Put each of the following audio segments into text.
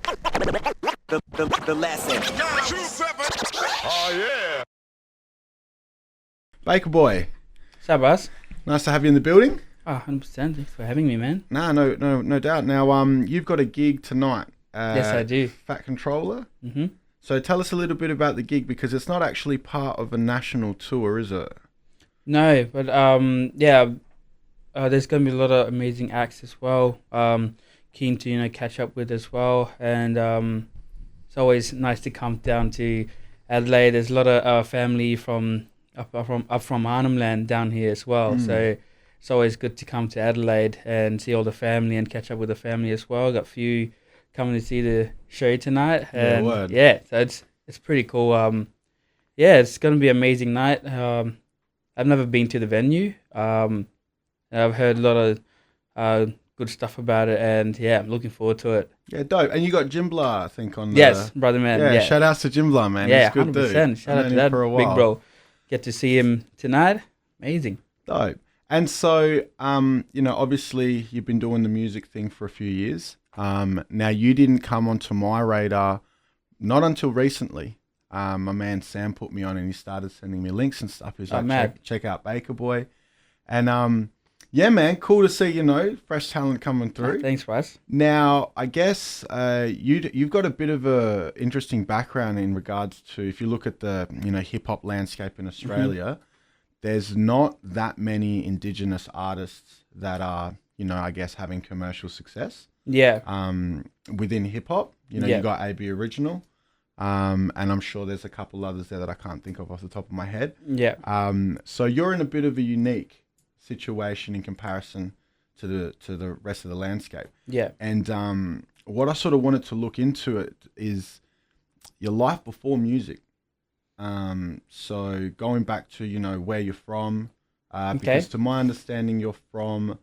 The lesson. Oh yeah. Baker boy, What's up, Russ? nice to have you in the building. Oh, 100%. Thanks for having me, man. No doubt. Now, you've got a gig tonight. Yes, I do. Fat Controller. Mm-hmm. So tell us a little bit about the gig, because it's not actually part of a national tour, is it? No, but there's gonna be a lot of amazing acts as well. Keen to catch up with as well, and it's always nice to come down to Adelaide. There's a lot of family from Arnhem land down here as well, so it's always good to come to Adelaide and see all the family and catch up with the family as well. Got a few coming to see the show tonight, and so it's pretty cool. It's gonna be an amazing night. I've never been to the venue. I've heard a lot of good stuff about it, and I'm looking forward to it. Yeah, dope. And you got Jimbla, I think, on the... Yes, brother man. Yeah, shout outs to Jimbla, man. Yeah, He's a good 100%. dude. Shout I've out to known him that for a big while. bro. Get to see him tonight. Amazing. Dope. And so, obviously you've been doing the music thing for a few years. Now, you didn't come onto my radar not until recently. My man Sam put me on and he started sending me links and stuff. He's like, check out Baker Boy. And yeah, man, cool to see, fresh talent coming through. Thanks, Russ. Now, I guess you've got a bit of a interesting background in regards to, if you look at the hip hop landscape in Australia, there's not that many Indigenous artists that are I guess having commercial success. Yeah. Within hip hop, you got AB Original, and I'm sure there's a couple others there that I can't think of off the top of my head. Yeah. So you're in a bit of a unique situation in comparison to the rest of the landscape. Yeah. And what I sort of wanted to look into it is your life before music. So going back to where you're from, because to my understanding you're from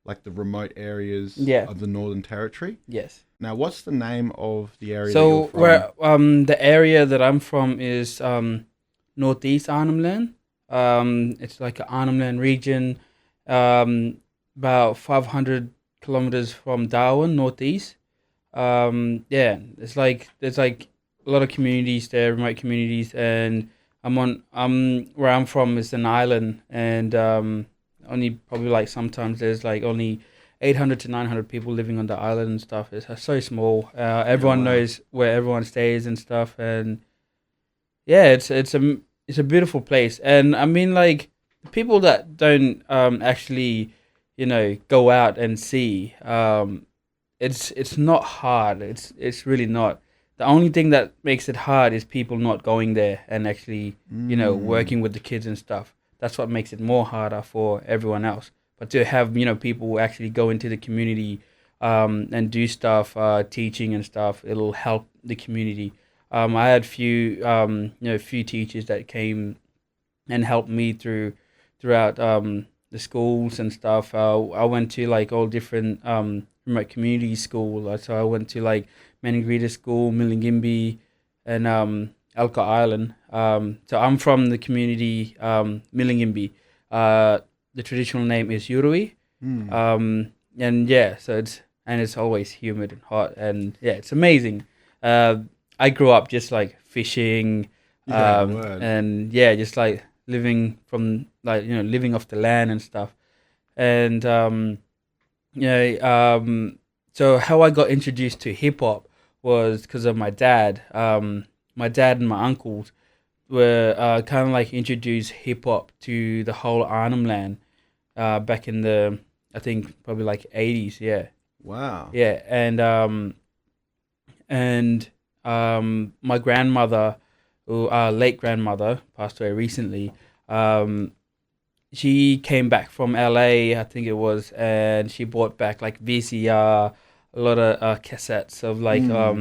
like the remote areas of the Northern Territory. Yes. Now, what's the name of the area that you're from? Where the area that I'm from is northeast Arnhem land. It's like an Arnhem land region, about 500 kilometers from Darwin, northeast. There's like a lot of communities there, remote communities, and where I'm from is an island, and only probably like sometimes there's like only 800 to 900 people living on the island and stuff. It's so small. Everyone knows where everyone stays and stuff, and it's a beautiful place. And I mean, like, the people that don't actually go out and see, it's not hard. It's really not. The only thing that makes it hard is people not going there and actually working with the kids and stuff. That's what makes it more harder for everyone else. But to have people who actually go into the community and do stuff, teaching and stuff, it'll help the community. I had few teachers that came and helped me throughout the schools and stuff. I went to like all different remote community school. So I went to like Maningrida School, Millingimbi, and Alka Island. So I'm from the community Millingimbi. The traditional name is Yurui. And it's always humid and hot, and it's amazing. I grew up just like fishing, and just like living from living off the land and stuff. And so how I got introduced to hip hop was because of my dad. My dad and my uncles were kind of like introduced hip hop to the whole Arnhem land back in the, I think probably like 80s. Yeah. Wow. Yeah, and my grandmother, who late grandmother, passed away recently. She came back from LA, I think it was, and she brought back like VCR, a lot of cassettes of like a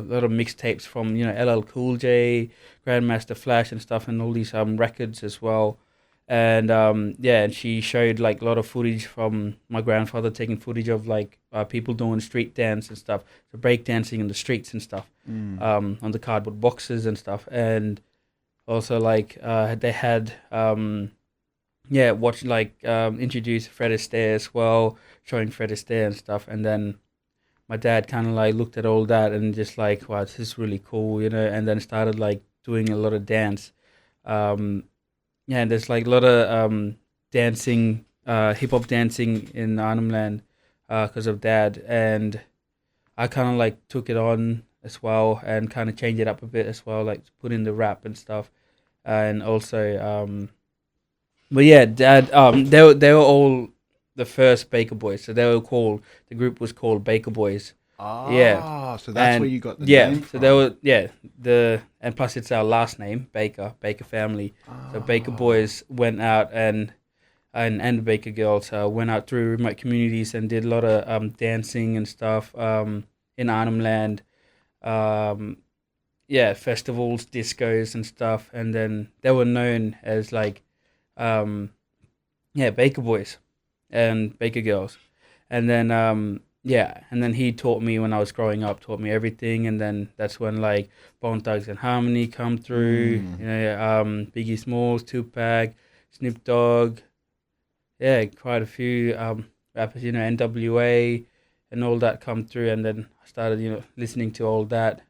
lot of mixtapes from LL Cool J, Grandmaster Flash and stuff, and all these records as well. And and she showed like a lot of footage from my grandfather, taking footage of like people doing street dance and stuff, so break dancing in the streets and stuff, on the cardboard boxes and stuff. And also like they had introduced Fred Astaire as well, showing Fred Astaire and stuff. And then my dad kind of like looked at all that and just like, wow, this is really cool, and then started like doing a lot of dance. Um, yeah, and there's like a lot of dancing, hip hop dancing in Arnhem Land because of dad, and I kind of like took it on as well and kind of changed it up a bit as well, like put in the rap and stuff, and also but yeah, dad, they were all the first Baker Boys, so the group was called Baker Boys. Yeah, So that's where and you got the yeah, name so they from. were and plus it's our last name, Baker family. So Baker Ah. Boys went out and the Baker Girls went out through remote communities and did a lot of dancing and stuff in Arnhem Land. Um, yeah, festivals, discos and stuff, and then they were known as like um, Baker Boys and Baker Girls, and then and then he taught me when I was growing up, taught me everything, and then that's when like Bone Thugs and Harmony come through, Biggie Smalls, Tupac, Snoop Dogg, yeah, quite a few rappers, NWA and all that come through, and then I started, listening to all that,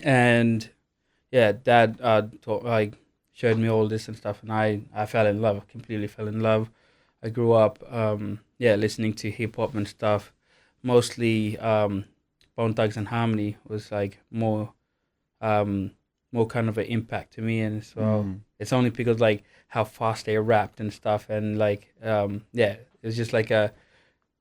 and yeah, dad taught, like showed me all this and stuff, and I fell in love, completely fell in love. I grew up, listening to hip hop and stuff, mostly Bone Thugs and Harmony was like more kind of an impact to me, and as well, it's only because like how fast they rapped and stuff, and like it was just like it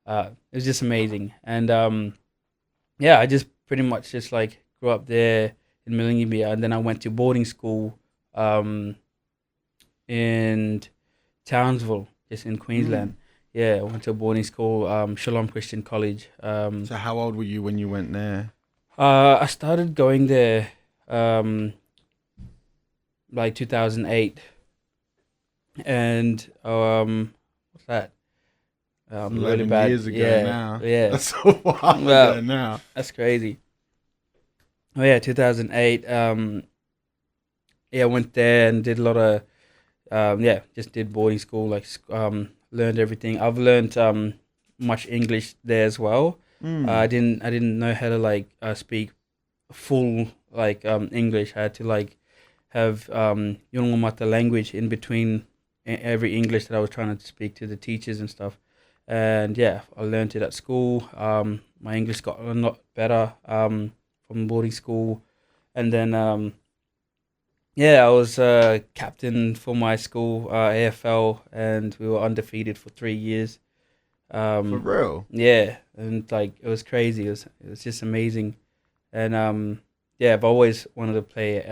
was just amazing, and I just pretty much just like grew up there in Millingabia, and then I went to boarding school in Townsville, just in Queensland. Yeah, I went to a boarding school, Shalom Christian College. So how old were you when you went there? I started going there like 2008, and what's that? Really 11 bad. years ago Yeah, now. yeah. That's a while Well, ago now. That's crazy. Oh yeah, 2008. I went there and did a lot of just did boarding school, like learned everything. I've learned much English there as well. I didn't know how to like speak full like English. I had to like have mata language in between every English that I was trying to speak to the teachers and stuff. And yeah, I learned it at school. My English got a lot better from boarding school, and then I was captain for my school AFL, and we were undefeated for 3 years. For real? Yeah, and like it was crazy. It was just amazing, and I've always wanted to play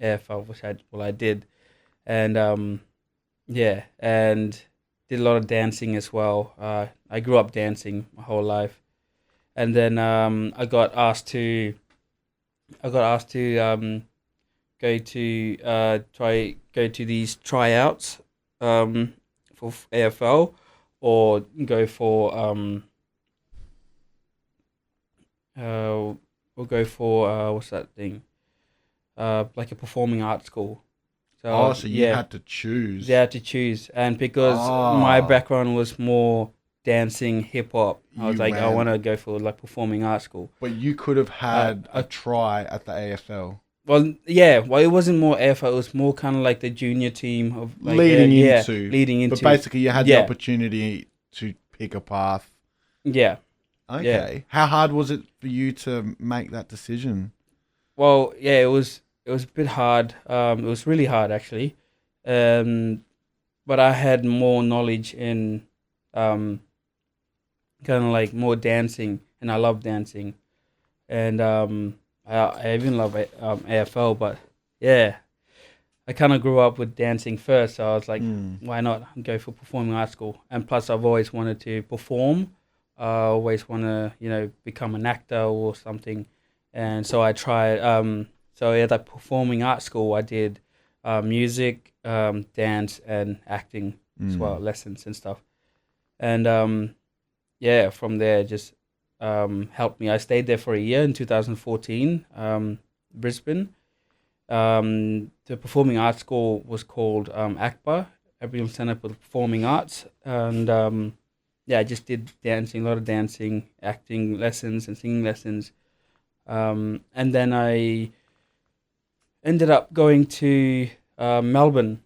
AFL, which I did, and and did a lot of dancing as well. I grew up dancing my whole life, and then I got asked to go to these tryouts for AFL, or go for what's that thing? Like a performing arts school. So you had to choose. They had to choose, and because my background was more dancing, hip hop, I was like, I want to go for like performing arts school. But you could have had a try at the AFL. Well, yeah. Well, it wasn't more AFL. It was more kind of like the junior team of like, leading into. But basically, you had the opportunity to pick a path. Yeah. Okay. Yeah. How hard was it for you to make that decision? Well, yeah, it was a bit hard. It was really hard actually, but I had more knowledge in kind of like more dancing, and I love dancing, and I even love AFL. But yeah, I kind of grew up with dancing first, so I was like, why not go for performing arts school? And plus, I've always wanted to perform. I always want to, become an actor or something. And so I tried. So at that performing arts school, I did music, dance, and acting as well, lessons and stuff. And from there, just helped me. I stayed there for a year in 2014, Brisbane. The performing arts school was called ACPA, Aboriginal Centre for the Performing Arts, and I just did dancing, a lot of dancing, acting lessons, and singing lessons. And then I ended up going to Melbourne.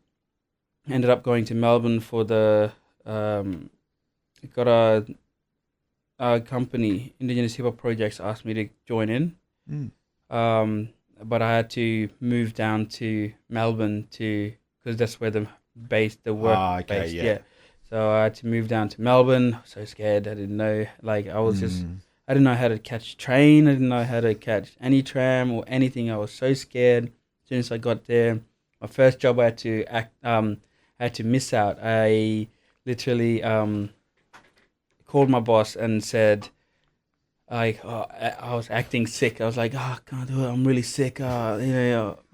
Ended up going to Melbourne for the got a company, Indigenous Hip Hop Projects, asked me to join in. But I had to move down to Melbourne because that's where the work based. yeah. Yeah. So I had to move down to Melbourne. I was so scared. I didn't know. Like I was just, I didn't know how to catch a train. I didn't know how to catch any tram or anything. I was so scared. As soon as I got there, my first job I had to I had to miss out. I literally called my boss and said, like, I was acting sick. I was like, I can't do it. I'm really sick. I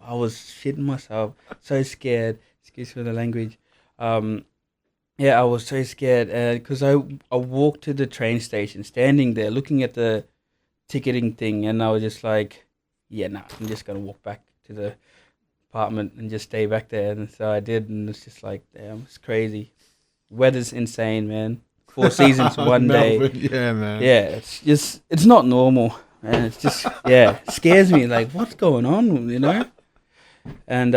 was shitting myself. So scared. Excuse me for the language. I was so scared because I walked to the train station, standing there, looking at the ticketing thing, and I was just like, I'm just gonna walk back to the apartment and just stay back there. And so I did, and it's just like, damn, it's crazy. Weather's insane, man. 4 seasons one day. Yeah, man. Yeah, it's not normal, man. It's just it scares me. Like, what's going on, And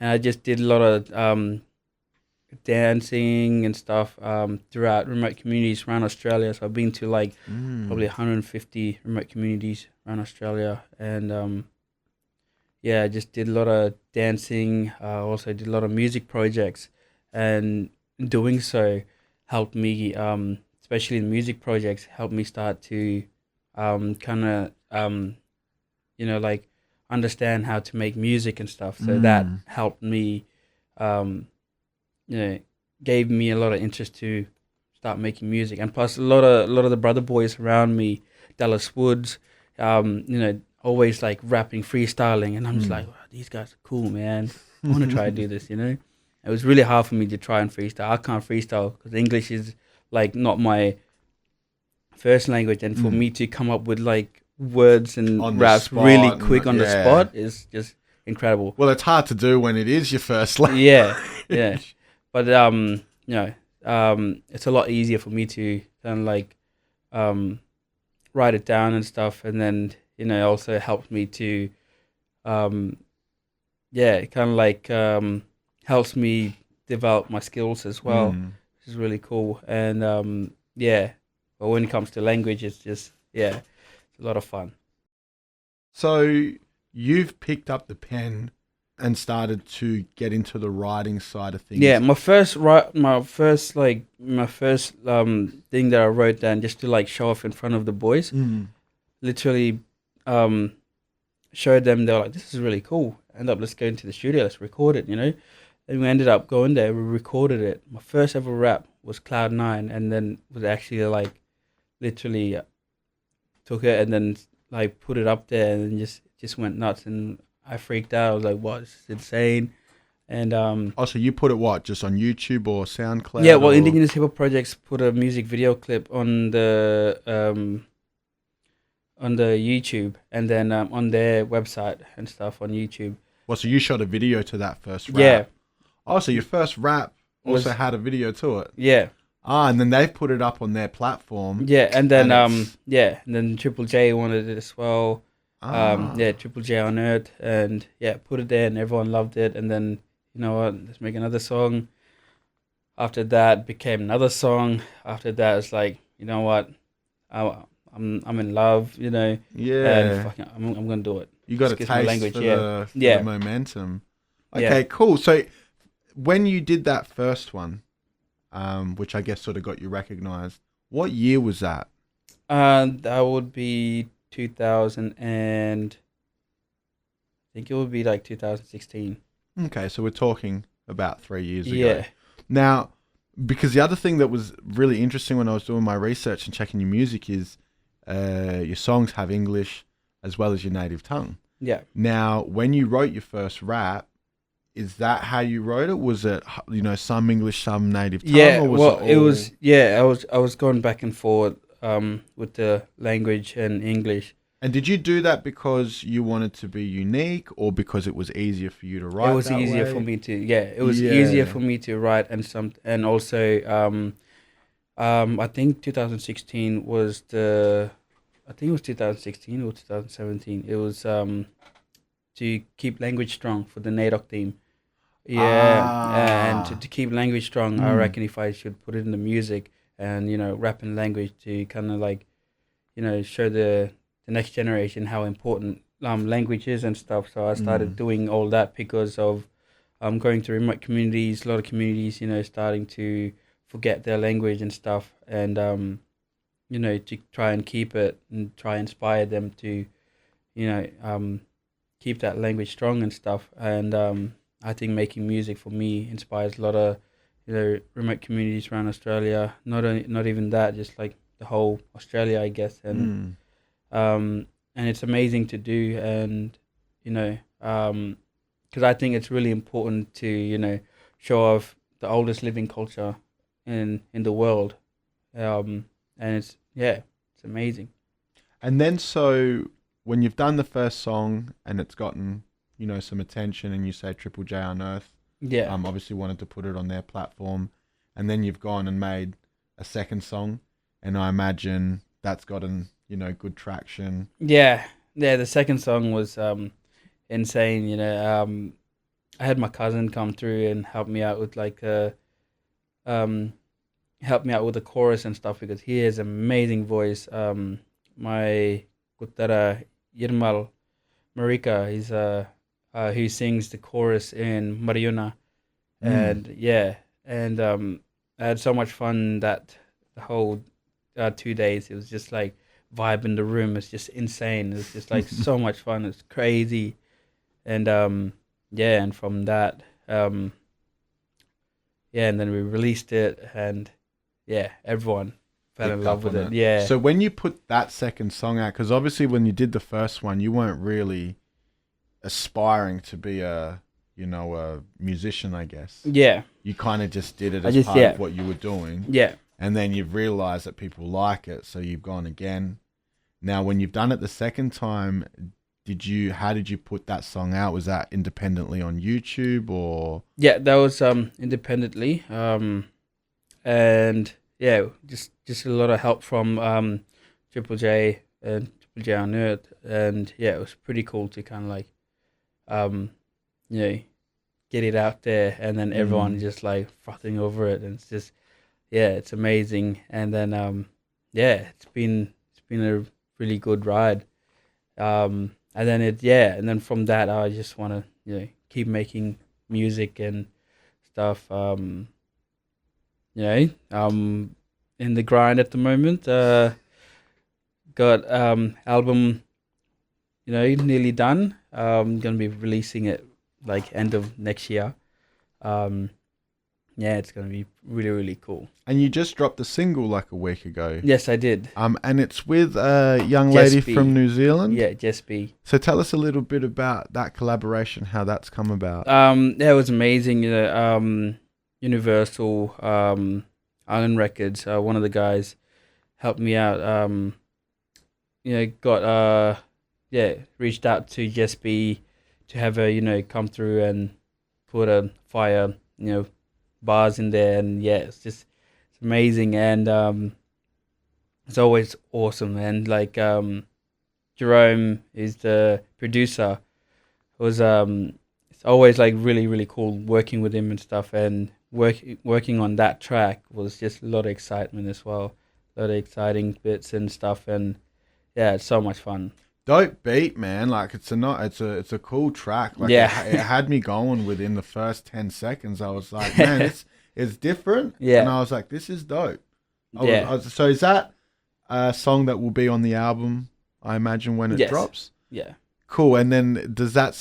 and I just did a lot of dancing and stuff throughout remote communities around Australia. So I've been to like probably 150 remote communities around Australia, and I just did a lot of dancing. Also did a lot of music projects, and doing so helped me, especially in music projects, helped me start to like understand how to make music and stuff. So that helped me, gave me a lot of interest to start making music. And plus a lot of the brother boys around me, Dallas Woods, always like rapping, freestyling, and I'm just like, wow, these guys are cool, man. I want to try to do this, It was really hard for me to try and freestyle. I can't freestyle because English is like not my first language, and for me to come up with like words and raps really quick on the spot is just incredible. Well, it's hard to do when it is your first language. Yeah. But it's a lot easier for me to kind of like write it down and stuff, and then it also helps me to helps me develop my skills as well, which is really cool. And but when it comes to language, it's just it's a lot of fun. So you've picked up the pen and started to get into the writing side of things. Yeah, my first thing that I wrote down just to like show off in front of the boys, literally showed them. They were like, "This is really cool." Let's go into the studio, let's record it, And we ended up going there, we recorded it. My first ever rap was Cloud 9, and then was actually like literally took it and then like put it up there and just went nuts, and I freaked out. I was like, "What? This is insane!" And so you put it just on YouTube or SoundCloud? Yeah, well, Indigenous Hip Hop Projects put a music video clip on the YouTube, and then on their website and stuff on YouTube. Well, so you shot a video to that first rap? Yeah. Oh, so your first rap also had a video to it? Yeah. And then they put it up on their platform. Yeah, and then and then Triple J wanted it as well. Triple J on it, and put it there, and everyone loved it. And then let's make another song. After that, became another song. After that, it's like, I'm in love, Yeah. And I'm gonna do it. You got a taste language, for the momentum. Okay, cool. So when you did that first one, which I guess sort of got you recognized, what year was that? That would be 2000 and I think it would be like 2016. Okay, so we're talking about 3 years ago. Yeah. Now, because the other thing that was really interesting when I was doing my research and checking your music is your songs have English as well as your native tongue. Yeah. Now, when you wrote your first rap, is that how you wrote it? Was it, some English, some native tongue? Yeah, or I was going back and forth with the language and English. And did you do that because you wanted to be unique, or because it was easier for you to write? It was that easier way? for me to it was Yeah. easier for me to write, and also I think 2016 was I think it was 2016 or 2017. It was to keep language strong for the NAIDOC team. Yeah, and to keep language strong, I reckon if I should put it in the music and rap in language to kind of like show the next generation how important language is and stuff. So I started doing all that because of going to remote communities, a lot of communities, starting to forget their language and stuff, and to try and keep it and try and inspire them to, keep that language strong and stuff. And I think making music for me inspires a lot of, remote communities around Australia. Not even that, just like the whole Australia, I guess. And and it's amazing to do, and because I think it's really important to show off the oldest living culture in the world, and it's amazing. And then, so when you've done the first song and it's gotten some attention, and you say Triple J Unearthed, obviously wanted to put it on their platform, and then you've gone and made a second song, and I imagine that's gotten good traction. Yeah. The second song was insane. I had my cousin come through and help me out with help me out with the chorus and stuff, because he has an amazing voice. My kutara Yirmal Marika, he's who sings the chorus in Mariuna, and I had so much fun that the whole 2 days. It was just like vibe in the room. It's just insane. It's just like so much fun. It's crazy, and and from that, and then we released it, and everyone fell in love with it. Yeah. So when you put that second song out, because obviously when you did the first one, you weren't really aspiring to be a musician, I guess. Yeah. You kind of just did it as part of what you were doing. Yeah. And then you've realized that people like it, so you've gone again. Now, when you've done it the second time, how did you put that song out? Was that independently on YouTube, or? Yeah, that was independently. And just a lot of help from Triple J and Triple J Unearthed, and it was pretty cool to kind of like get it out there, and then everyone just like frothing over it, and it's just it's amazing. And then it's been a really good ride. And then from that, I just want to keep making music and stuff. In the grind at the moment. Got album nearly done. Gonna be releasing it like end of next year. It's gonna be really, really cool. And you just dropped a single like a week ago. Yes, I did. And it's with a young lady from New Zealand. Yeah, Jess B. So tell us a little bit about that collaboration, how that's come about. It was amazing. Universal Island Records. One of the guys helped me out. Got reached out to Jess B to have her come through and put a fire bars in there, and it's amazing, and it's always awesome. And like Jerome is the producer. It was it's always like really, really cool working with him and stuff, and working on that track was just a lot of excitement as well, a lot of exciting bits and stuff, and it's so much fun. Dope beat, man. Like it's a cool track. Like it had me going within the first 10 seconds. I was like, man, it's different. Yeah. And I was like, this is dope. So is that a song that will be on the album, I imagine, when it drops? Yeah. Cool. And then is that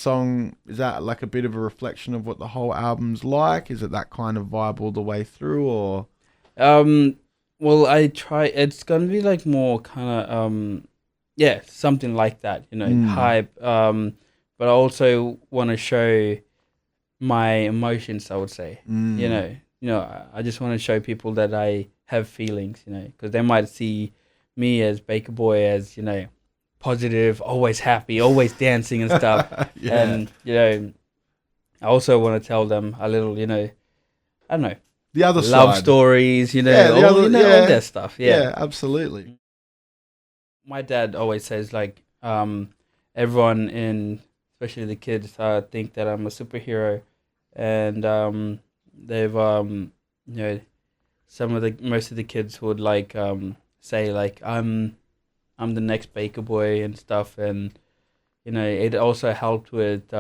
like a bit of a reflection of what the whole album's like? Is it that kind of vibe all the way through, or? Well, it's going to be like more kind of, something like that, hype. But I also want to show my emotions, I would say. I just want to show people that I have feelings, because they might see me as Baker Boy as, positive, always happy, always dancing and stuff. Yeah. And I also want to tell them a little, I don't know, The other love side. stories, Yeah, the other- all yeah. that stuff. Yeah, absolutely. My dad always says like everyone especially the kids think that I'm a superhero, and they've most of the kids would like say like I'm the next baker boy and stuff, and it also helped with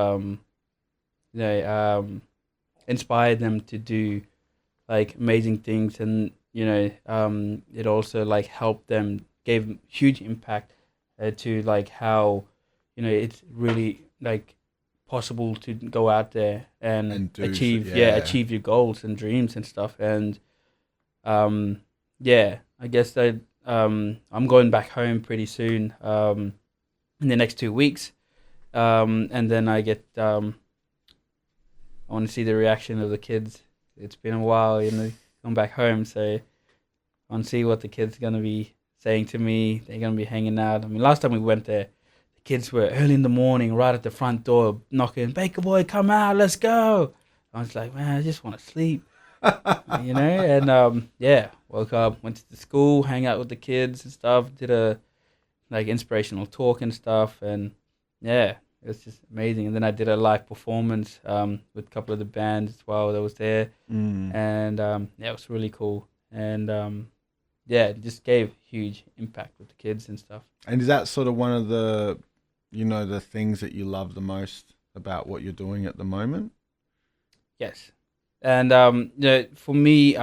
inspired them to do like amazing things, and it also like helped them, gave huge impact to like how it's really like possible to go out there and, And do achieve yeah. achieve your goals and dreams and stuff. And I guess that I'm going back home pretty soon, in the next 2 weeks, and then I want to see the reaction of the kids. It's been a while, going back home, so I want to see what the kids are gonna be saying to me. They're gonna be hanging out. I mean, last time we went there, the kids were early in the morning, right at the front door, knocking, "Baker boy, come out, let's go." I was like, man, I just want to sleep, And woke up, went to the school, hang out with the kids and stuff, did a like inspirational talk and stuff, and yeah, it was just amazing. And then I did a live performance with a couple of the bands as well that was there, and it was really cool. And it just gave huge impact with the kids and stuff. And is that sort of one of the, the things that you love the most about what you're doing at the moment? Yes, and for me,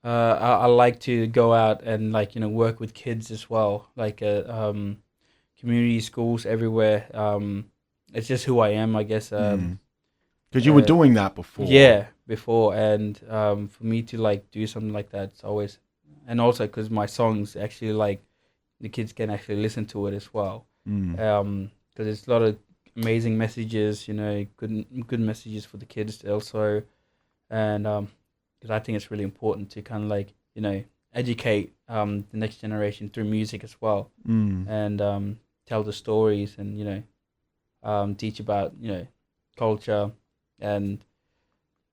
I like to go out and like work with kids as well, like community schools everywhere. It's just who I am, I guess. Because you were doing that before. Yeah, before, and for me to like do something like that, it's always, and also because my songs actually like the kids can actually listen to it as well. Because it's a lot of amazing messages, good messages for the kids also, and because I think it's really important to kind of like educate the next generation through music as well, and tell the stories, and teach about culture, and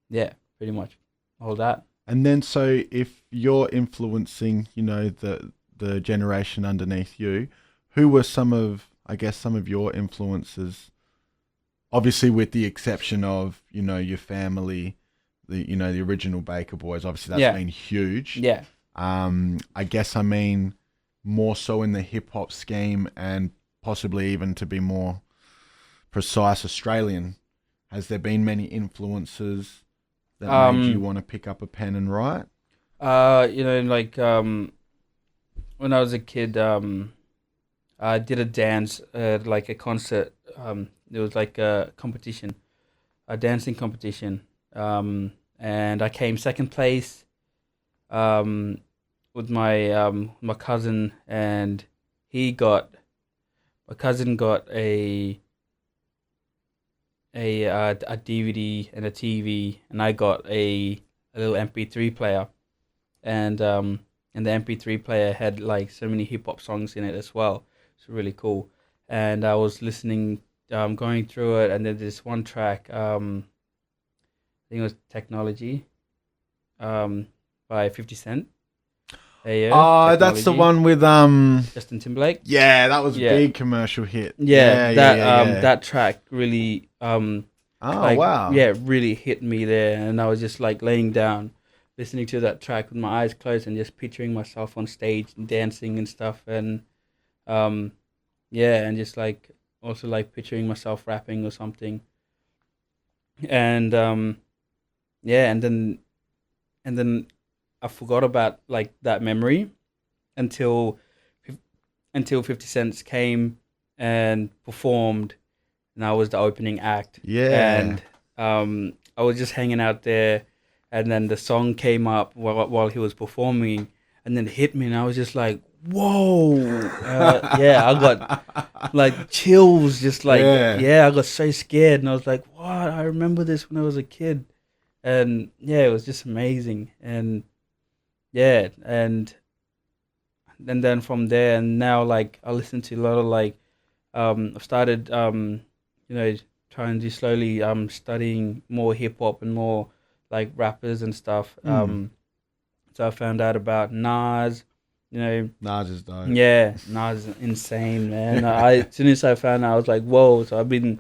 pretty much all that. And then, so if you're influencing, the generation underneath you, who were some of your influences? Obviously, with the exception of your family, the original Baker Boys. Obviously, that's been huge. Yeah. I guess I mean more so in the hip hop scheme, and possibly even to be more precise, Australian. Has there been many influences that made you want to pick up a pen and write? When I was a kid, I did a dance at like a concert. There was like a competition, a dancing competition, and I came second place with my cousin, and my cousin got a DVD and a TV, and I got a little MP3 player, and the MP3 player had like so many hip hop songs in it as well. It's really cool, and I was listening, going through it, and then this one track, I think it was Technology, by 50 Cent. That's the one with Justin Timberlake. Yeah, that was a big commercial hit. That track really wow. Yeah, really hit me there, and I was just like laying down, listening to that track with my eyes closed and just picturing myself on stage and dancing and stuff, and and just like also like picturing myself rapping or something, and and then I forgot about like that memory until 50 Cent came and performed, and I was the opening act. Yeah. And I was just hanging out there, and then the song came up while he was performing, and then it hit me, and I was just like, whoa. I got like chills, just like, I got so scared, and I was like, what? I remember this when I was a kid. And it was just amazing. And and and then from there, and now like I listen to a lot of like I've started you know, trying to slowly studying more hip hop and more like rappers and stuff. So I found out about Nas, you know. Nas is dope. Yeah, Nas is insane, man. As soon as I found out, I was like, whoa. So I've been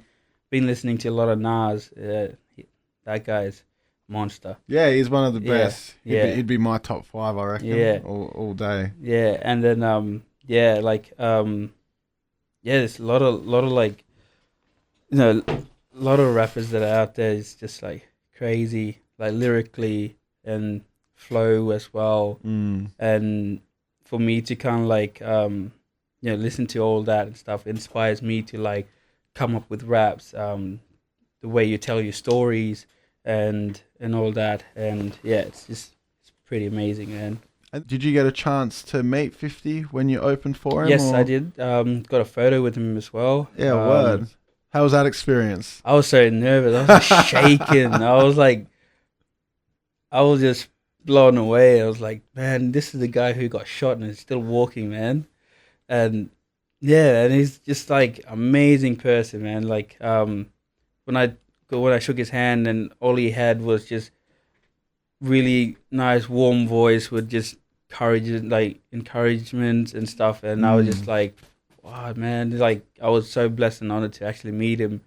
listening to a lot of Nas. That guy's monster. Yeah, he's one of the Yeah, best. yeah. He'd be my top 5, I reckon. Yeah. all day. Yeah, and then yeah, like yeah, there's a lot of like, you know, a lot of rappers that are out there. It's just like crazy, like lyrically and flow as well. And for me to kind of like you know, listen to all that and stuff inspires me to like come up with raps, the way you tell your stories and all that. And yeah, it's pretty amazing, man. And did you get a chance to meet 50 when you opened for him? Yes, or? I did. Got a photo with him as well. Yeah, word. How was that experience? I was so nervous. I was just shaking. I was like, I was just blown away. I was like, man, this is the guy who got shot and is still walking, man. And yeah, and he's just like amazing person, man. Like when I shook his hand and all he had was just really nice, warm voice with just courage, like encouragement and stuff. And I was just like, wow, man, like I was so blessed and honored to actually meet him,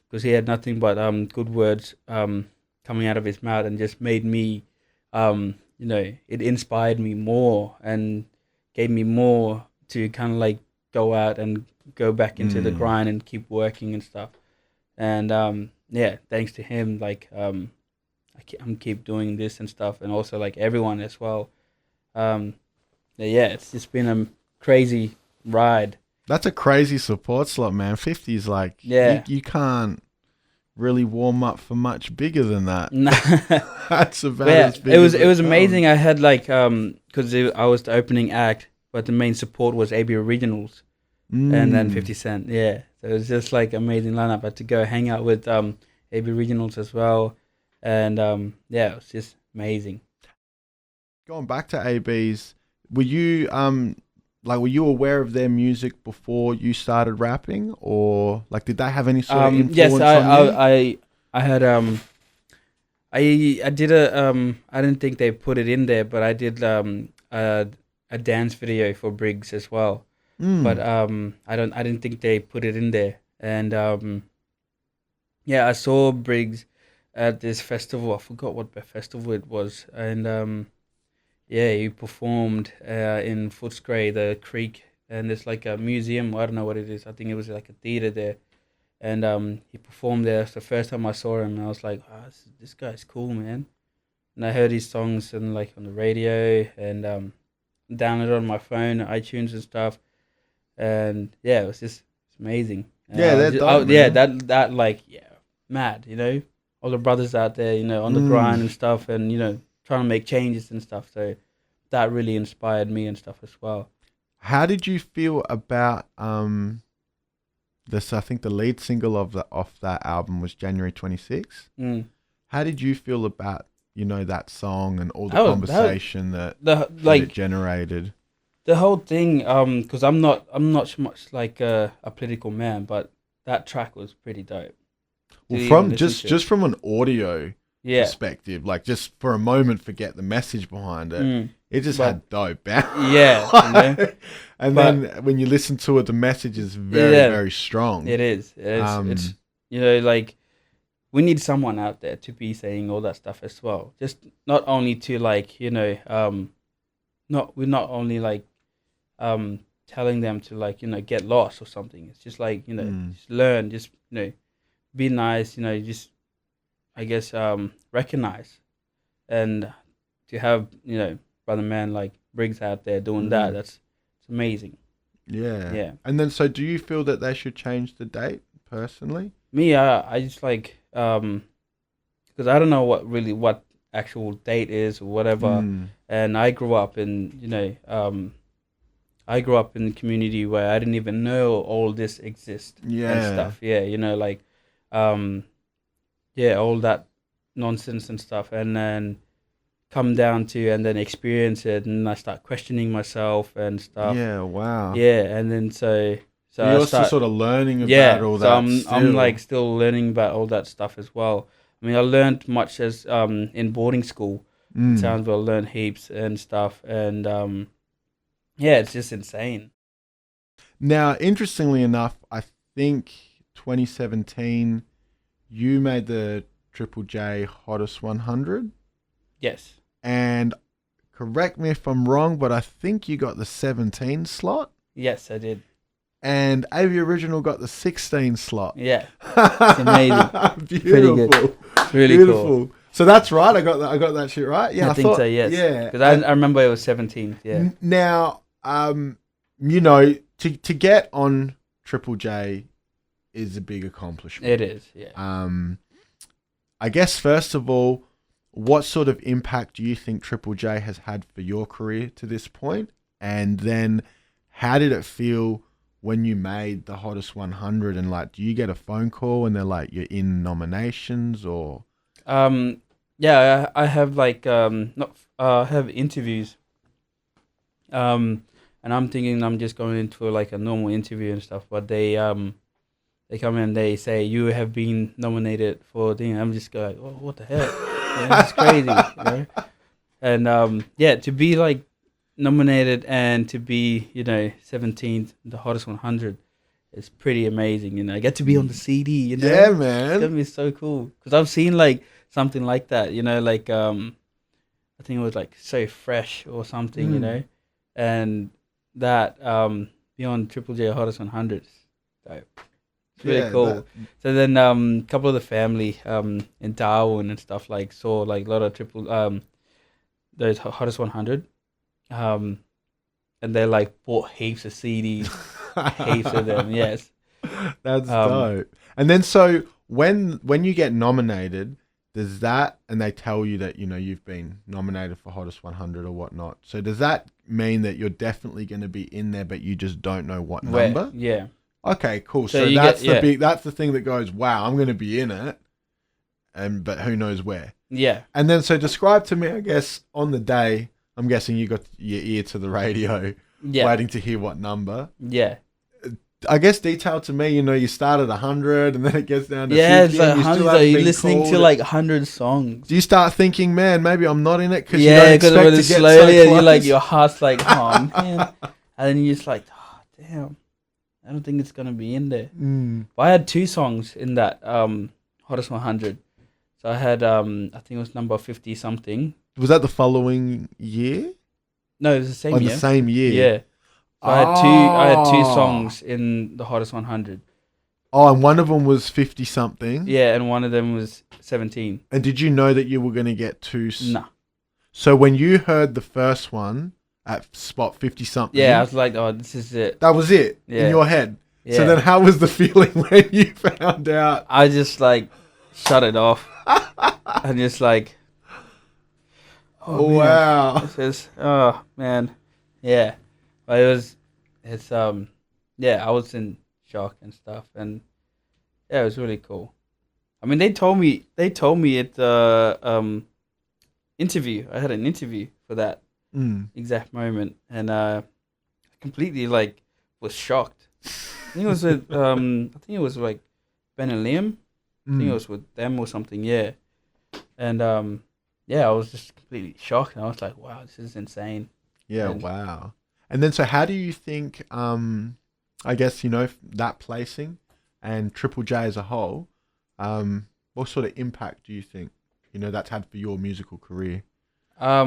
because he had nothing but good words coming out of his mouth, and just made me you know, it inspired me more and gave me more to kind of like go out and go back into the grind and keep working and stuff. And yeah, thanks to him, like I'm keep doing this and stuff, and also like everyone as well. Yeah, it's just been a crazy ride. That's a crazy support slot, man. 50's like, Yeah. you can't really warm up for much bigger than that. That's about Yeah, as big it was as amazing. I had like because I was the opening act, but the main support was AB Originals and then 50 Cent. Yeah, so it was just like amazing lineup. I had to go hang out with AB Originals as well, and yeah, it was just amazing. Going back to AB's, were you were you aware of their music before you started rapping, or like did they have any sort of influence yes, on you? I had I did a I didn't think they put it in there, but I did a dance video for Briggs as well. But I didn't think they put it in there. And yeah, I saw Briggs at this festival. I forgot what festival it was, and yeah, he performed in Footscray, the Creek, and it's like a museum. I don't know what it is. I think it was like a theater there, and he performed there. It's the first time I saw him, and I was like, oh, this guy's cool, man. And I heard his songs and like on the radio, and downloaded on my phone, iTunes and stuff. And yeah, it was just amazing. And Yeah, they're dope, man. that like, yeah, mad, you know, all the brothers out there, you know, on the grind and stuff, and you know, trying to make changes and stuff. So that really inspired me and stuff as well. How did you feel about this? I think the lead single of that album was January 26th. How did you feel about, you know, that song and all the conversation that it generated? The whole thing, because I'm not so much like a political man, but that track was pretty dope. Well, from just from an audio perspective, like just for a moment, forget the message behind it. It just had dope. Yeah, you know? And then when you listen to it, the message is very, very strong. It is. It's, you know, like we need someone out there to be saying all that stuff as well. Just not only to like, you know, we're not only like telling them to like, you know, get lost or something. It's just like, you know, just learn, just, you know, be nice, you know, just, I guess, recognize, and to have, you know, brother man like Briggs out there doing that, it's amazing. Yeah. And then, so do you feel that they should change the date personally? Me, I just like, because I don't know what actual date is or whatever, and I grew up in, you know, I grew up in a community where I didn't even know all this exists and stuff. Yeah, you know, like, yeah, all that nonsense and stuff. And then come down to and then experience it, and I start questioning myself and stuff. Yeah, wow. Yeah, and then so You're I also start, sort of learning about yeah. all So that. I'm like still learning about all that stuff as well. I mean, I learned much as in boarding school. In Townsville, I learned heaps and stuff, and yeah, it's just insane. Now, interestingly enough, I think 2017, you made the Triple J Hottest 100. Yes. And correct me if I'm wrong, but I think you got the 17 slot. Yes, I did. And AV Original got the 16 slot. Yeah. It's amazing. Beautiful. Pretty good. Really Beautiful. cool. So that's right. I got that shit right. Yeah, I think so. Yes. Yeah. Because I remember it was 17th. Yeah. Now, you know, to get on Triple J is a big accomplishment. It is. Yeah. I guess first of all, what sort of impact do you think Triple J has had for your career to this point? And then, how did it feel when you made the Hottest 100? And like, do you get a phone call and they're like, you're in nominations or? Yeah, I have like I have interviews. And I'm thinking I'm just going into like a normal interview and stuff, but they come in and they say you have been nominated for the. I'm just going, oh, what the hell? It's crazy, you know? And yeah, to be like nominated and to be 17th, the Hottest 100, is pretty amazing. You know, I get to be on the CD. Yeah, man, it's gonna be so cool because I've seen like something like that. Like I think it was like So Fresh or something. And that beyond Triple J Hottest 100, so it's really cool. So then a couple of the family in Darwin and stuff like saw like a lot of those Hottest 100, and they like bought heaps of CDs, heaps of them. Yes, that's dope. And then so when you get nominated, does that, and they tell you that you've been nominated for Hottest 100 or whatnot, so does that mean that you're definitely going to be in there, but you just don't know what number? Yeah. Okay, cool. So that's that's the thing that goes, wow, I'm going to be in it, but who knows where? Yeah. And then so describe to me, I guess, on the day, I'm guessing you got your ear to the radio, waiting to hear what number. Yeah. I guess detail to me, you start at 100 and then it gets down to 50. Yeah, it's like 100. So you're listening to like 100 songs. Do you start thinking, man, maybe I'm not in it? Cause yeah, because when it's slowly and you're like, your heart's like, oh man. And then you're just like, oh, damn. I don't think it's going to be in there. But I had 2 songs in that Hottest 100. So I had, I think it was number 50 something. Was that the following year? No, it was the same year. The same year? Yeah. So I had 2 songs in the Hottest 100. Oh, and one of them was 50 something? Yeah, and one of them was 17. And did you know that you were going to get 2? Nah. So when you heard the first one at spot 50 something. Yeah, I was like, oh, this is it. That was it in your head. Yeah. So then how was the feeling when you found out? I just like shut it off. And just like, oh wow. This is, oh man. Yeah. But I was in shock and stuff, and yeah, it was really cool. I mean, they told me at the interview. I had an interview for that exact moment, and completely like was shocked. I think it was with like Ben and Liam. I think it was with them or something. Yeah, and I was just completely shocked, and I was like, wow, this is insane. Yeah, wow. And then, so how do you think, I guess, that placing and Triple J as a whole, what sort of impact do you think, that's had for your musical career? I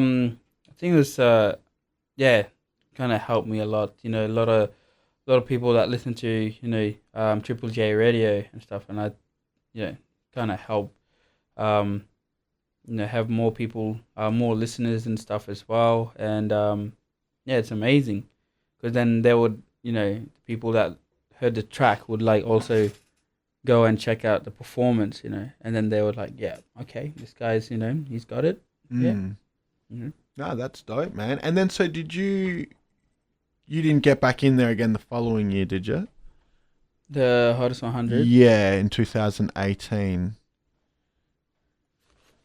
think it was, kind of helped me a lot. A lot of people that listen to, Triple J radio and stuff, and I, kind of help, have more people, more listeners and stuff as well. And, yeah, it's amazing because then they would, people that heard the track would like also go and check out the performance, and then they would like, yeah, okay, this guy's, he's got it. Yeah. Mm-hmm. No, that's dope, man. And then, so you didn't get back in there again the following year, did you? The Hottest 100? Yeah, in 2018.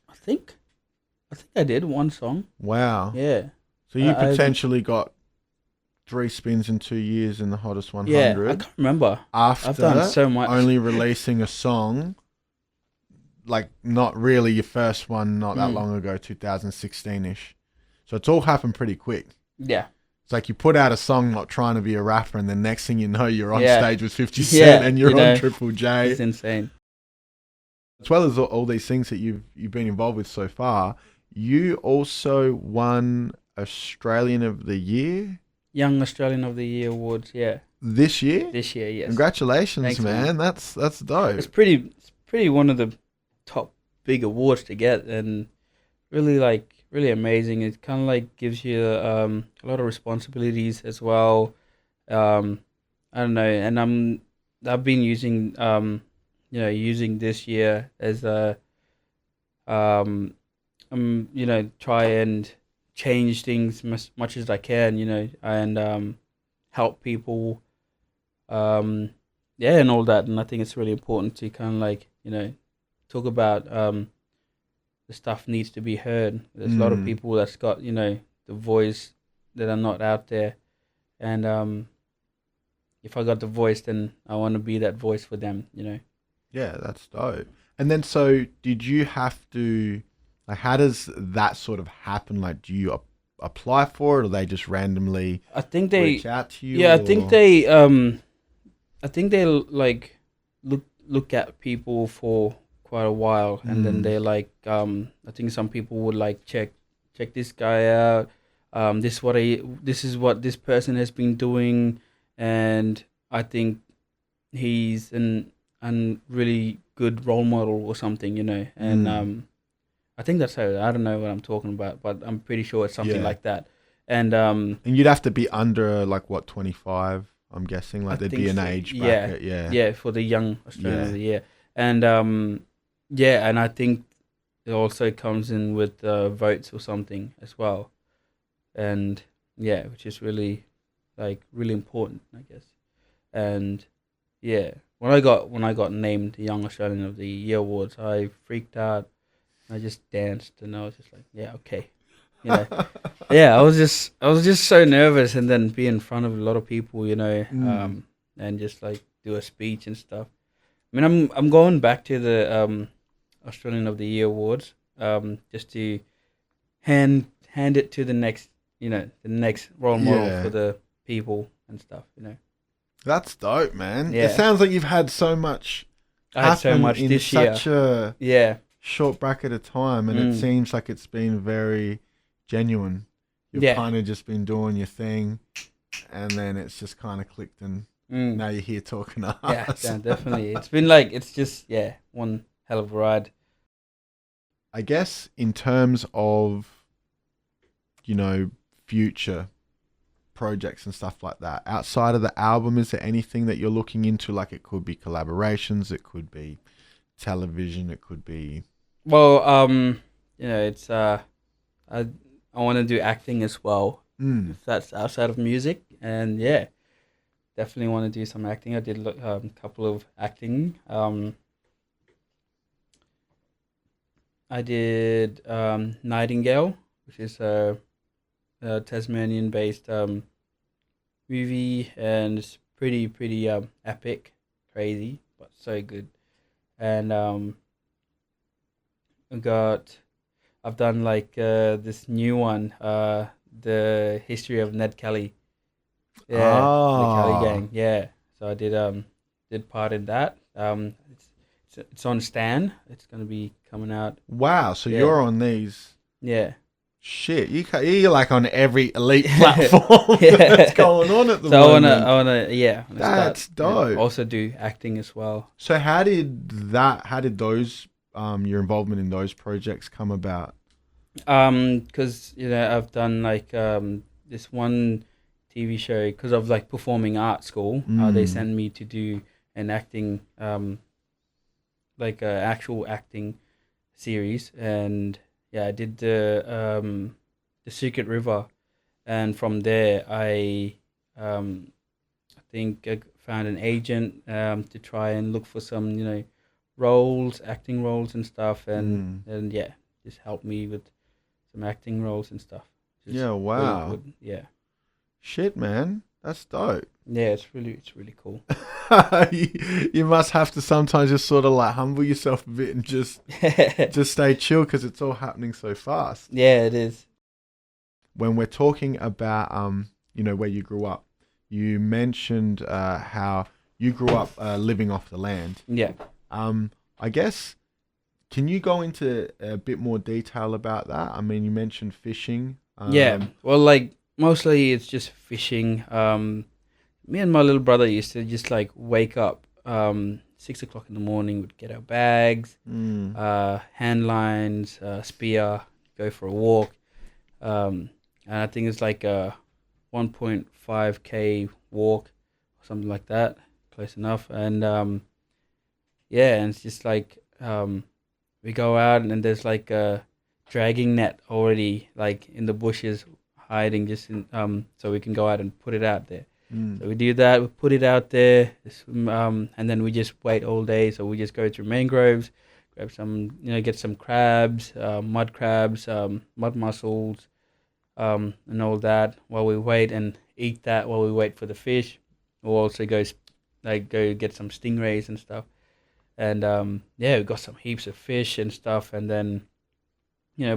I think. I think I did one song. Wow. Yeah. So you I- potentially got 3 spins in 2 years in the hottest Yeah, 100 I can't remember. after I've done so much. only releasing a song, like not really your first one, not that long ago, 2016-ish. So it's all happened pretty quick. Yeah. It's like you put out a song not trying to be a rapper, and the next thing you know, you're on Yeah. stage with 50 Cent Yeah, and you're you on know, Triple J. It's insane. As well as all these things that you've been involved with so far, you also won Australian of the Year Young Australian of the Year awards. Yeah. this year. This year, yes. Congratulations, Thanks, man. That's dope. It's pretty one of the top big awards to get, and really amazing. It kind of like gives you a lot of responsibilities as well. I don't know, and I've been using using this year as a try and change things much as I can, and help people, and all that. And I think it's really important to kind of like talk about the stuff needs to be heard. There's a lot of people that's got the voice that are not out there, and if I got the voice, then I want to be that voice for them. Yeah, that's dope. And then, so did you have to, like, how does that sort of happen? Like, do you apply for it, or they just randomly I think they reach out to you? Yeah, or? I think they like look at people for quite a while, and then they like I think some people would like check this guy out. This is what this person has been doing, and I think he's an really good role model or something, and I think that's how. I don't know what I'm talking about, but I'm pretty sure it's something like that. And And you'd have to be under like what, 25? I'm guessing, like there'd be an age bracket. Yeah, for the Young Australian of the Year, and and I think it also comes in with votes or something as well, and which is really important, I guess. And when I got named the Young Australian of the Year awards, I freaked out. I just danced, and I was just like, yeah, okay. I was just so nervous, and then be in front of a lot of people, and just like do a speech and stuff. I mean, I'm going back to the Australian of the Year awards, just to hand it to the next role model for the people and stuff. That's dope, man. Yeah. It sounds like you've had so much. I had so much in this year. such a short bracket of time, and it seems like it's been very genuine. You've kind of just been doing your thing, and then it's just kind of clicked, and now you're here talking to us. Yeah, definitely. It's been like, it's just one hell of a ride. I guess in terms of future projects and stuff like that, outside of the album, is there anything that you're looking into? Like, it could be collaborations, it could be television, it could be it's I want to do acting as well, if that's outside of music, and definitely want to do some acting. I did a couple of acting. I did Nightingale, which is a Tasmanian-based movie, and it's pretty epic, crazy, but so good. And I've done like this new one, the history of Ned Kelly. The Kelly Gang. Yeah, so I did part in that. It's on Stan. It's gonna be coming out. Wow, so you're on these. Yeah. Shit, you're like on every elite platform that's going on at the moment. So I wanna that's dope. Also do acting as well. So how did those your involvement in those projects come about? Because I've done like this one TV show because of like performing art school. They sent me to do an acting like a actual acting series, and I did the Secret River, and from there I think I found an agent to try and look for some roles, acting roles and stuff, and just help me with some acting roles and stuff. Just Yeah, wow. really good. Yeah. Shit, man. That's dope. Yeah, it's really cool. You must have to sometimes just sort of like humble yourself a bit and just stay chill because it's all happening so fast. Yeah, it is. When we're talking about where you grew up, you mentioned how you grew up living off the land. Yeah. I guess, can you go into a bit more detail about that? I mean, you mentioned fishing. Yeah. Well, like mostly it's just fishing. Me and my little brother used to just like wake up 6 o'clock in the morning. We'd get our bags, hand lines, spear, go for a walk. And I think it's like a 1.5K walk or something like that, close enough. And and it's just like we go out and there's like a dragging net already like in the bushes hiding just in so we can go out and put it out there. So we do that, we put it out there, and then we just wait all day. So we just go through mangroves, grab some, get some crabs, mud crabs, mud mussels, and all that while we wait, and eat that while we wait for the fish. We'll also go get some stingrays and stuff. And we got some heaps of fish and stuff, and then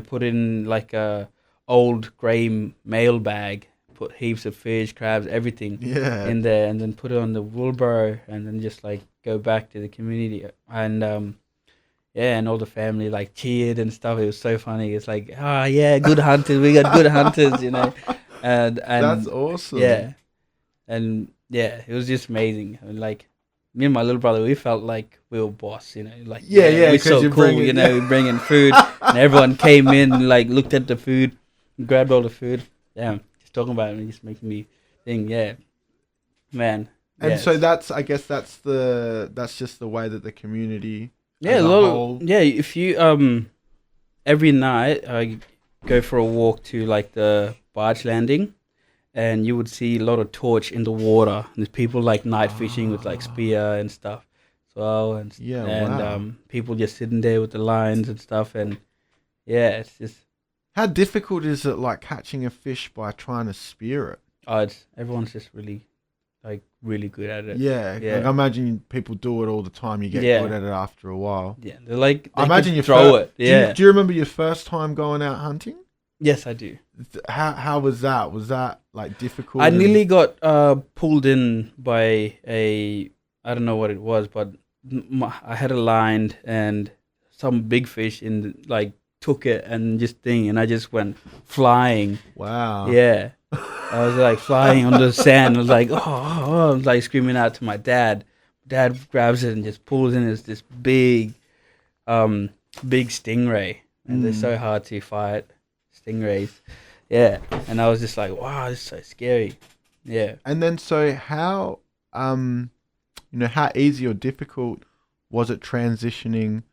put in like a old grey mail bag, put heaps of fish, crabs, everything in there, and then put it on the wheelbarrow, and then just like go back to the community. And and all the family like cheered and stuff. It was so funny. It's like, good hunters, we got good hunters, and that's awesome. Yeah, and it was just amazing. And like me and my little brother, we felt like we were boss, like we're so cool, we bring in food, and everyone came in and like looked at the food, grabbed all the food. Damn. Talking about it and just making me think, man. And so I guess that's just the way that the community if you every night I go for a walk to like the barge landing, and you would see a lot of torch in the water, and there's people like night fishing with like spear and stuff as well, and people just sitting there with the lines and stuff, and it's just. How difficult is it, like catching a fish by trying to spear it? Everyone's just really good at it. Yeah. Like, I imagine people do it all the time. You get good at it after a while. Yeah, they're like. I imagine you throw it. Yeah. Do you remember your first time going out hunting? Yes, I do. How was that? Was that like difficult? I nearly got pulled in by I don't know what it was, but I had a line and some big fish took it and and I just went flying. Wow. Yeah. I was like flying on the sand. I was like, I was like screaming out to my dad. Dad grabs it and just pulls in this big stingray. And they're so hard to fight, stingrays. Yeah. And I was just like, wow, this is so scary. Yeah. And then so how how easy or difficult was it transitioning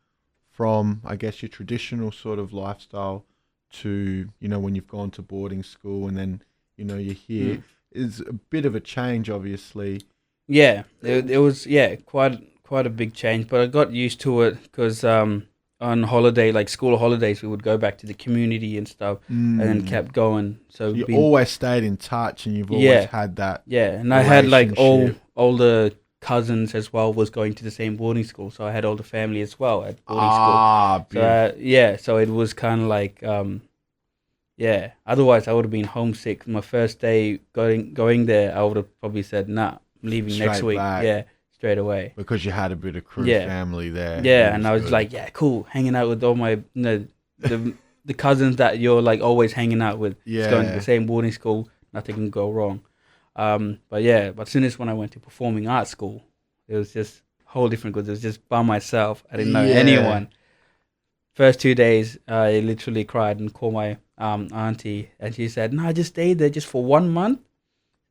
from, I guess, your traditional sort of lifestyle to, when you've gone to boarding school and then, you're here, is a bit of a change, obviously. Yeah, it was, quite a big change, but I got used to it because on holiday, like school holidays, we would go back to the community and stuff and then kept going. So you always stayed in touch and you've always had that. Yeah, and I had like all the cousins as well was going to the same boarding school, so I had all the family as well at boarding school. So it was kind of like otherwise I would have been homesick. My first day going there, I would have probably said, nah, I'm leaving straight next week back. Straight away, because you had a bit of crew family there. And I was like, cool, hanging out with all my the cousins that you're like always hanging out with, just going to the same boarding school, nothing can go wrong. But as soon as when I went to performing arts school, it was just a whole different, because it was just by myself. I didn't know anyone. First 2 days, I literally cried and called my auntie, and she said, "No, just stay there just for 1 month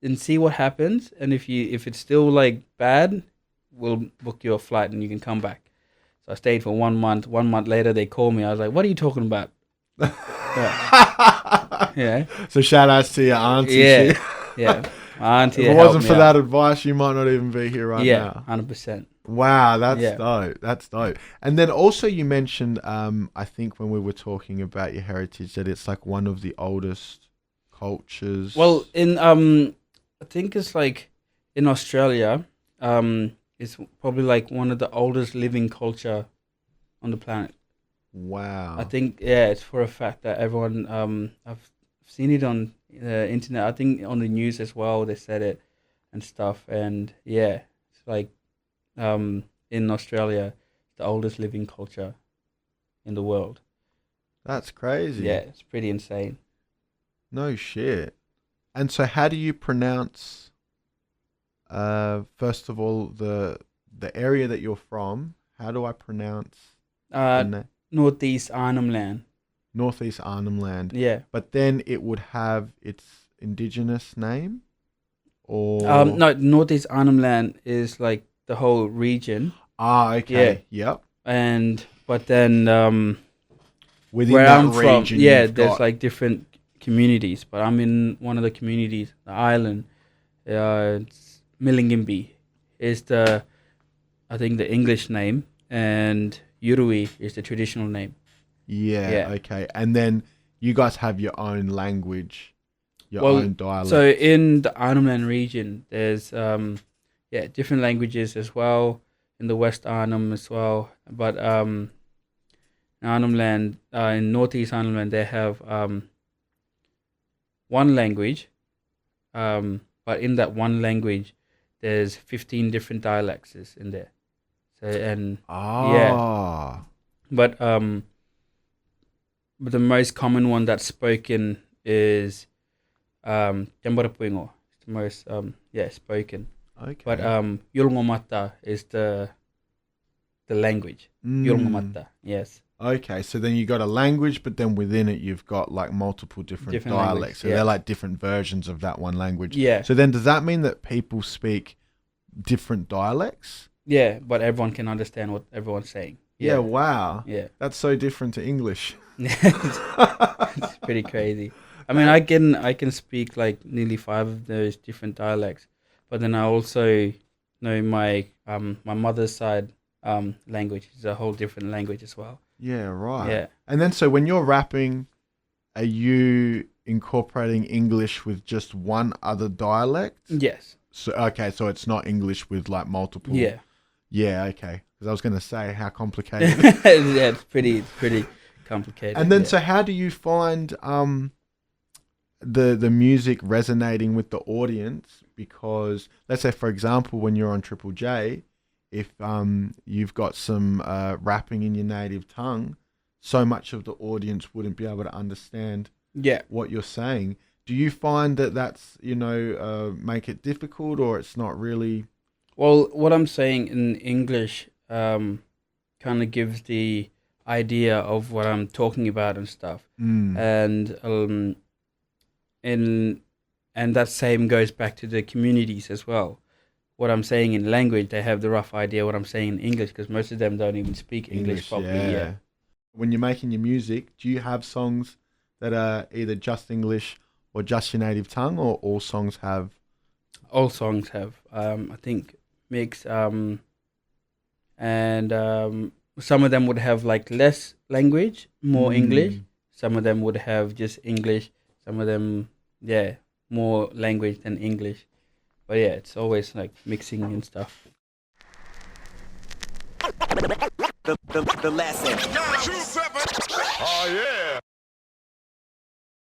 and see what happens. And if it's still like bad, we'll book you a flight and you can come back." So I stayed for 1 month. 1 month later, they called me. I was like, "What are you talking about?" So shout outs to your auntie. Yeah. My auntie. If it wasn't for that advice, you might not even be here right now. 100%. Wow, that's Yeah. dope. That's dope. And then also you mentioned, I think when we were talking about your heritage, that it's like one of the oldest cultures. Well, in I think it's like in Australia, it's probably like one of the oldest living culture on the planet. Wow. I think it's for a fact that everyone I've seen it on the internet. I think on the news as well. They said it and stuff. And yeah, it's like in Australia, the oldest living culture in the world. That's crazy. Yeah, it's pretty insane. No shit. And so how do you pronounce first of all the area that you're from? How do I pronounce Northeast Arnhem Land. Northeast Arnhem Land? Yeah. But then it would have its indigenous name? Or No, Northeast Arnhem Land is like the whole region. Okay. Yep. But then Within where that I'm from, region, there's got, like different communities, but I'm in one of the communities, the island. It's Millingimby is I think the English name, and Yurui is the traditional name. Yeah. Okay. And then you guys have your own language, your own dialect. So in the Arnhem Land region, there's different languages as well. In the West Arnhem as well, but in Arnhem Land, in Northeast Arnhem Land, they have one language, but in that one language, there's 15 different dialects in there. So but the most common one that's spoken is Jambarapuingo. It's the most spoken. Okay. But Yulngomata is the language. Yulngomata, yes. Okay, so then you got a language, but then within it you've got like multiple different dialects. So they're like different versions of that one language. Yeah. So then does that mean that people speak different dialects? Yeah, but everyone can understand what everyone's saying. Yeah, wow. Yeah. That's so different to English. It's pretty crazy. I mean, I can speak like nearly 5 of those different dialects, but then I also know my mother's side language is a whole different language as well. Yeah, right. Yeah. And then so when you're rapping, are you incorporating English with just one other dialect? Yes. So okay, so it's not English with like multiple. Yeah. Yeah, okay. Because I was going to say how complicated. Yeah, it's pretty complicated. And then so how do you find the music resonating with the audience? Because let's say, for example, when you're on Triple J, if you've got some rapping in your native tongue, so much of the audience wouldn't be able to understand what you're saying. Do you find that that's, make it difficult, or it's not really? Well, what I'm saying in English kind of gives the idea of what I'm talking about and stuff. And that same goes back to the communities as well. What I'm saying in language, they have the rough idea what I'm saying in English, because most of them don't even speak English properly. Yeah. When you're making your music, do you have songs that are either just English or just your native tongue, or all songs have? All songs have, I think, mix. And some of them would have like less language, more English. Some of them would have just English. Some of them, more language than English. But yeah, it's always like mixing and stuff. The lesson. 27. Oh, yeah.